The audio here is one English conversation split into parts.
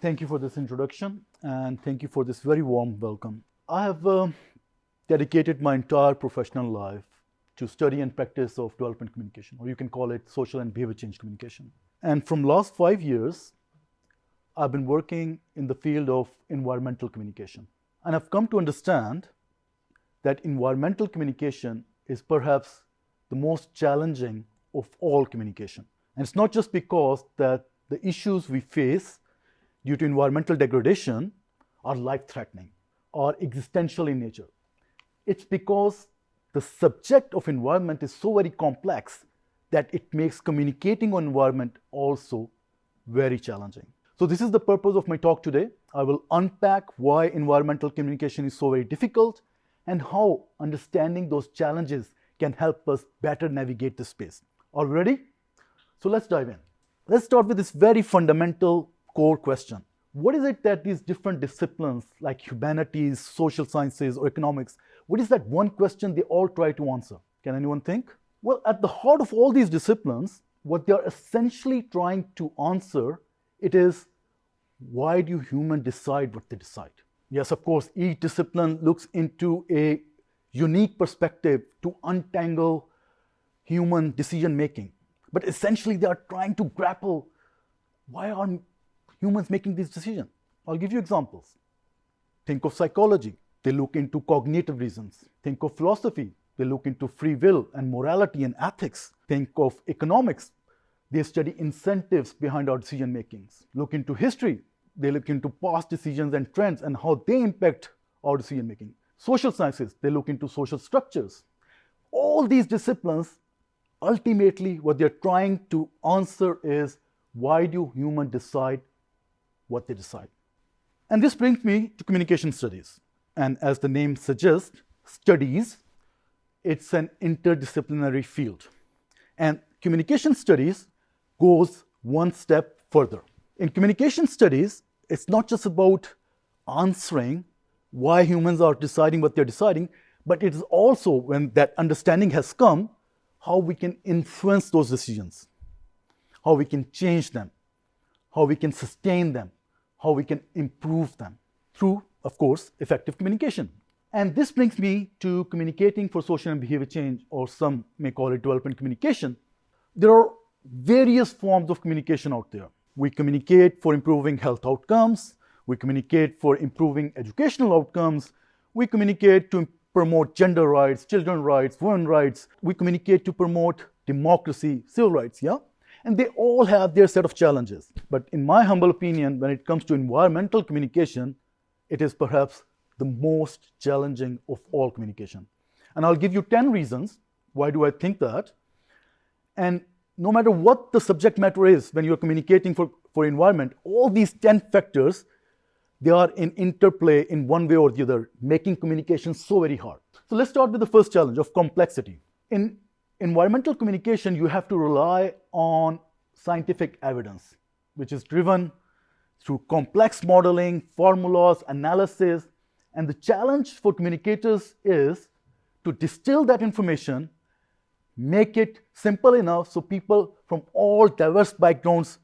Thank you for this introduction, and thank you for this very warm welcome. I have dedicated my entire professional life to study and practice of development communication, or you can call it social and behavior change communication. And from last 5 years, I've been working in the field of environmental communication. And I've come to understand that environmental communication is perhaps the most challenging of all communication. And it's not just because that the issues we face due to environmental degradation are life-threatening or existential in nature. It's because the subject of environment is so very complex that it makes communicating on environment also very challenging. So this is the purpose of my talk today. I will unpack why environmental communication is so very difficult and how understanding those challenges can help us better navigate the space. All ready? So let's dive in. Let's start with this very fundamental core question. What is it that these different disciplines like humanities, social sciences, or economics, what is that one question they all try to answer? Can anyone think? Well, at the heart of all these disciplines, what they are essentially trying to answer, it is, why do humans decide what they decide? Yes, of course, each discipline looks into a unique perspective to untangle human decision making. But essentially, they are trying to grapple, why are humans making these decisions? I'll give you examples. Think of psychology. They look into cognitive reasons. Think of philosophy. They look into free will and morality and ethics. Think of economics. They study incentives behind our decision makings. Look into history. They look into past decisions and trends and how they impact our decision making. Social sciences, they look into social structures. All these disciplines, ultimately, what they're trying to answer is, why do humans decide what they decide? And this brings me to communication studies. And as the name suggests, studies, it's an interdisciplinary field. And communication studies goes one step further. In communication studies, it's not just about answering why humans are deciding what they're deciding, but it is also, when that understanding has come, how we can influence those decisions, how we can change them, how we can sustain them, how we can improve them through, of course, effective communication. And this brings me to communicating for social and behavior change, or some may call it development communication. There are various forms of communication out there. We communicate for improving health outcomes. We communicate for improving educational outcomes. We communicate to promote gender rights, children's rights, women's rights. We communicate to promote democracy, civil rights, yeah? And they all have their set of challenges. But in my humble opinion, when it comes to environmental communication, it is perhaps the most challenging of all communication. And I'll give you 10 reasons why do I think that. And no matter what the subject matter is, when you're communicating for environment, all these 10 factors, they are in interplay in one way or the other, making communication so very hard. So let's start with the first challenge of complexity. In environmental communication, you have to rely on scientific evidence, which is driven through complex modeling, formulas, analysis. And the challenge for communicators is to distill that information, make it simple enough so people from all diverse backgrounds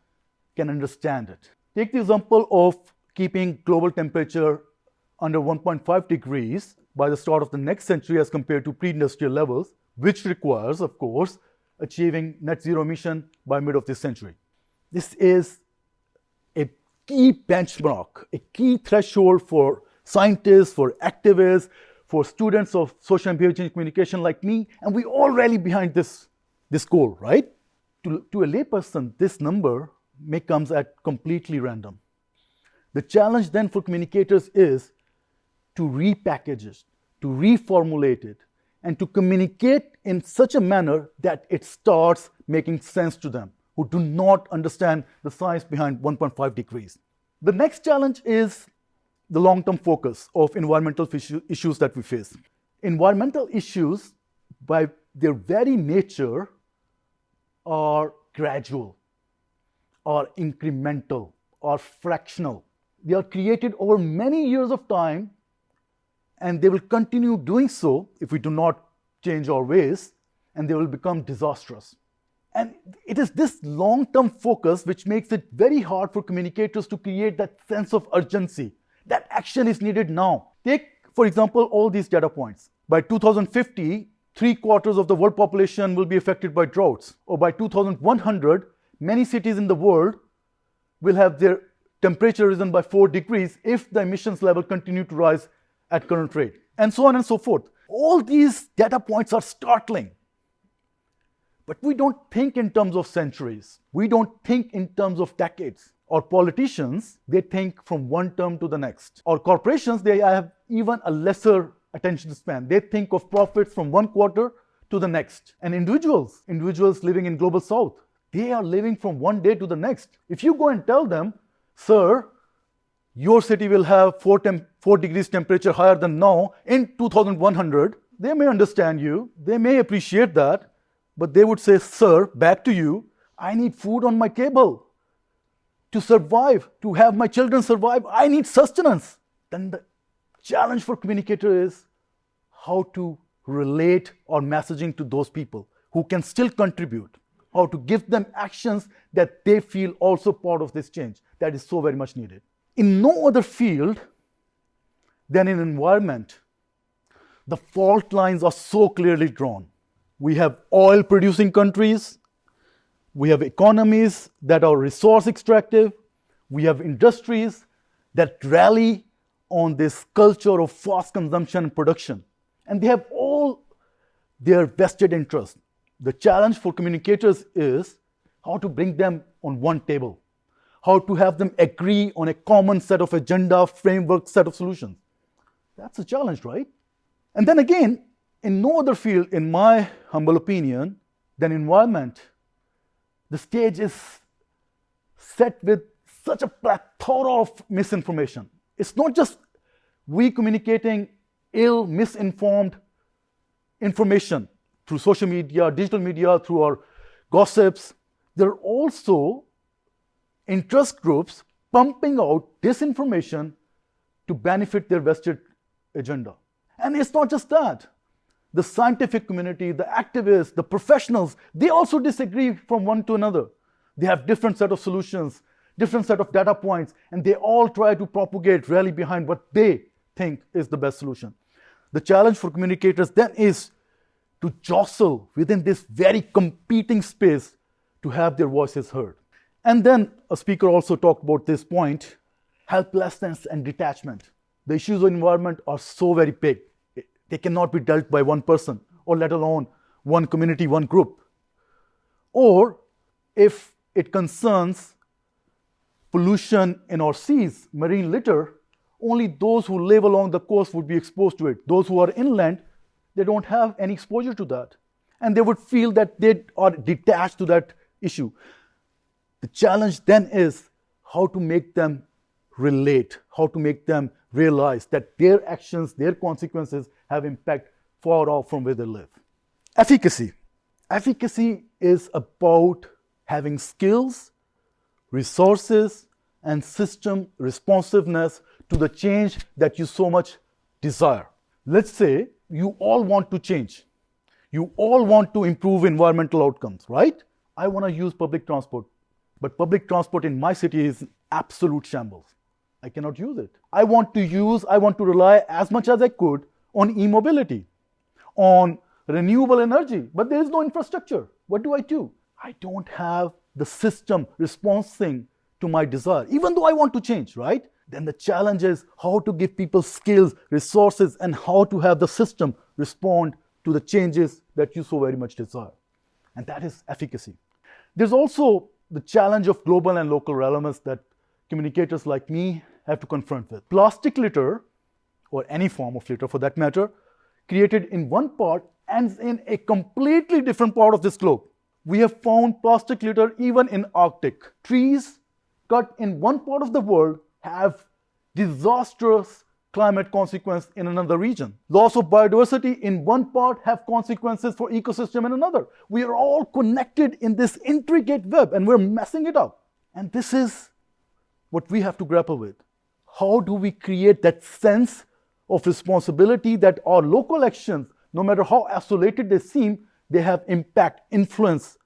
can understand it. Take the example of keeping global temperature under 1.5 degrees by the start of the next century as compared to pre-industrial levels, which requires, of course, achieving net zero emission by mid of this century. This is a key benchmark, a key threshold for scientists, for activists, for students of social and behavior change communication like me, and we all rally behind this goal, right? To a layperson, this number may come at completely random. The challenge then for communicators is to repackage it, to reformulate it, and to communicate in such a manner that it starts making sense to them who do not understand the science behind 1.5 degrees. The next challenge is the long-term focus of environmental issues that we face. Environmental issues, by their very nature, are gradual, are incremental, are fractional. They are created over many years of time, and they will continue doing so if we do not change our ways, and they will become disastrous. And it is this long-term focus which makes it very hard for communicators to create that sense of urgency. That action is needed now. Take, for example, all these data points. By 2050, 3/4 of the world population will be affected by droughts. Or by 2100, many cities in the world will have their temperature risen by 4 degrees if the emissions level continue to rise at current rate, and so on and so forth. All these data points are startling. But we don't think in terms of centuries. We don't think in terms of decades. Or politicians, they think from one term to the next. Or corporations, they have even a lesser attention span. They think of profits from one quarter to the next. And individuals living in global south, they are living from one day to the next. If you go and tell them, sir, your city will have 4 degrees temperature higher than now in 2100, they may understand you, they may appreciate that, but they would say, sir, back to you, I need food on my table to survive, to have my children survive. I need sustenance. Then the challenge for communicator is how to relate our messaging to those people who can still contribute, how to give them actions that they feel also part of this change that is so very much needed. In no other field than in environment, the fault lines are so clearly drawn. We have oil-producing countries, we have economies that are resource extractive, we have industries that rally on this culture of fast consumption and production. And they have all their vested interests. The challenge for communicators is how to bring them on one table, how to have them agree on a common set of agenda, framework, set of solutions. That's a challenge, right? And then again, in no other field, in my humble opinion, than environment, the stage is set with such a plethora of misinformation. It's not just we communicating ill, misinformed information through social media, digital media, through our gossips. There are also interest groups pumping out disinformation to benefit their vested agenda. And it's not just that. The scientific community, the activists, the professionals, they also disagree from one to another. They have different set of solutions, different set of data points, and they all try to propagate rally behind what they think is the best solution. The challenge for communicators then is to jostle within this very competing space to have their voices heard. And then a speaker also talked about this point, helplessness and detachment. The issues of environment are so very big. They cannot be dealt by one person, or let alone one community, one group. Or if it concerns pollution in our seas, marine litter, only those who live along the coast would be exposed to it. Those who are inland, they don't have any exposure to that. And they would feel that they are detached to that issue. The challenge then is how to make them relate, how to make them realize that their actions, their consequences have impact far off from where they live. Efficacy. Efficacy is about having skills, resources, and system responsiveness to the change that you so much desire. Let's say you all want to change. You all want to improve environmental outcomes, right? I want to use public transport, but public transport in my city is absolute shambles. I cannot use it. I want to rely as much as I could on e-mobility, on renewable energy, but there is no infrastructure. What do? I don't have the system responding to my desire, even though I want to change, right? Then the challenge is how to give people skills, resources, and how to have the system respond to the changes that you so very much desire. And that is efficacy. There's also the challenge of global and local relevance that communicators like me have to confront with. Plastic litter, or any form of litter for that matter, created in one part ends in a completely different part of this globe. We have found plastic litter even in Arctic. Trees cut in one part of the world have disastrous climate consequence in another region. Loss of biodiversity in one part have consequences for ecosystem in another. We are all connected in this intricate web and we're messing it up. And this is what we have to grapple with. How do we create that sense of responsibility that our local actions, no matter how isolated they seem, they have impact, influence,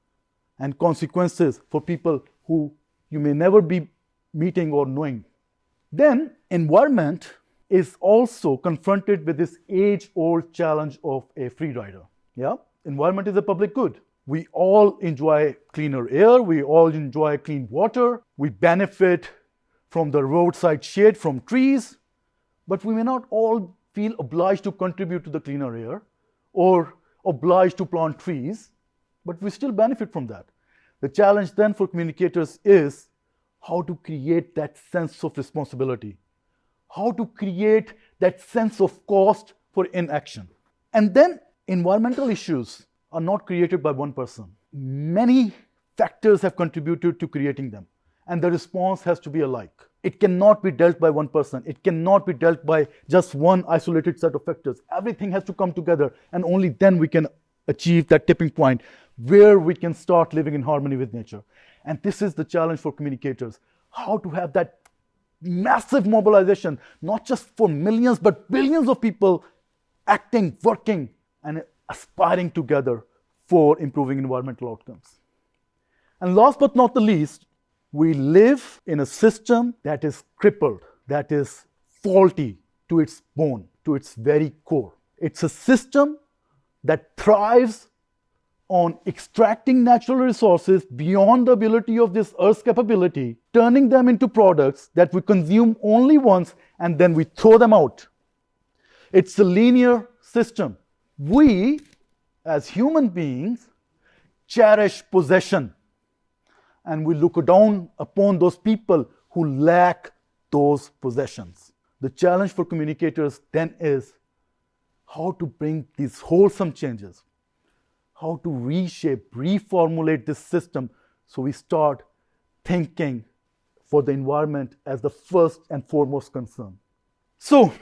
and consequences for people who you may never be meeting or knowing. Then environment is also confronted with this age-old challenge of a free rider. Yeah, environment is a public good. We all enjoy cleaner air, we all enjoy clean water, we benefit from the roadside shade from trees, but we may not all feel obliged to contribute to the cleaner air or obliged to plant trees, but we still benefit from that. The challenge then for communicators is how to create that sense of responsibility, how to create that sense of cost for inaction. And then environmental issues are not created by one person. Many factors have contributed to creating them, and the response has to be alike. It cannot be dealt by one person. It cannot be dealt by just one isolated set of factors. Everything has to come together, and only then we can achieve that tipping point where we can start living in harmony with nature. And this is the challenge for communicators, how to have that massive mobilization, not just for millions, but billions of people acting, working, and aspiring together for improving environmental outcomes. And last but not the least, we live in a system that is crippled, that is faulty to its bone, to its very core. It's a system that thrives on extracting natural resources beyond the ability of this Earth's capability, turning them into products that we consume only once and then we throw them out. It's a linear system. We, as human beings, cherish possession, and we look down upon those people who lack those possessions. The challenge for communicators then is how to bring these wholesome changes, how to reshape, reformulate this system so we start thinking for the environment as the first and foremost concern. So,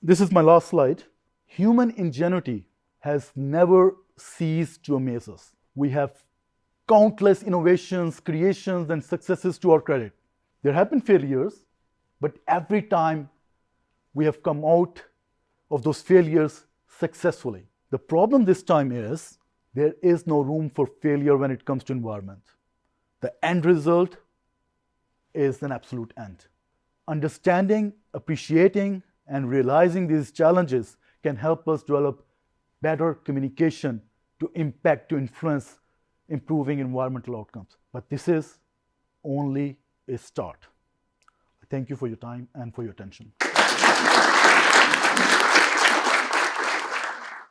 this is my last slide. Human ingenuity has never ceased to amaze us. We have countless innovations, creations, and successes to our credit. There have been failures, but every time we have come out of those failures successfully. The problem this time is there is no room for failure when it comes to environment. The end result is an absolute end. Understanding, appreciating, and realizing these challenges can help us develop better communication to impact, to influence improving environmental outcomes. But this is only a start. Thank you for your time and for your attention.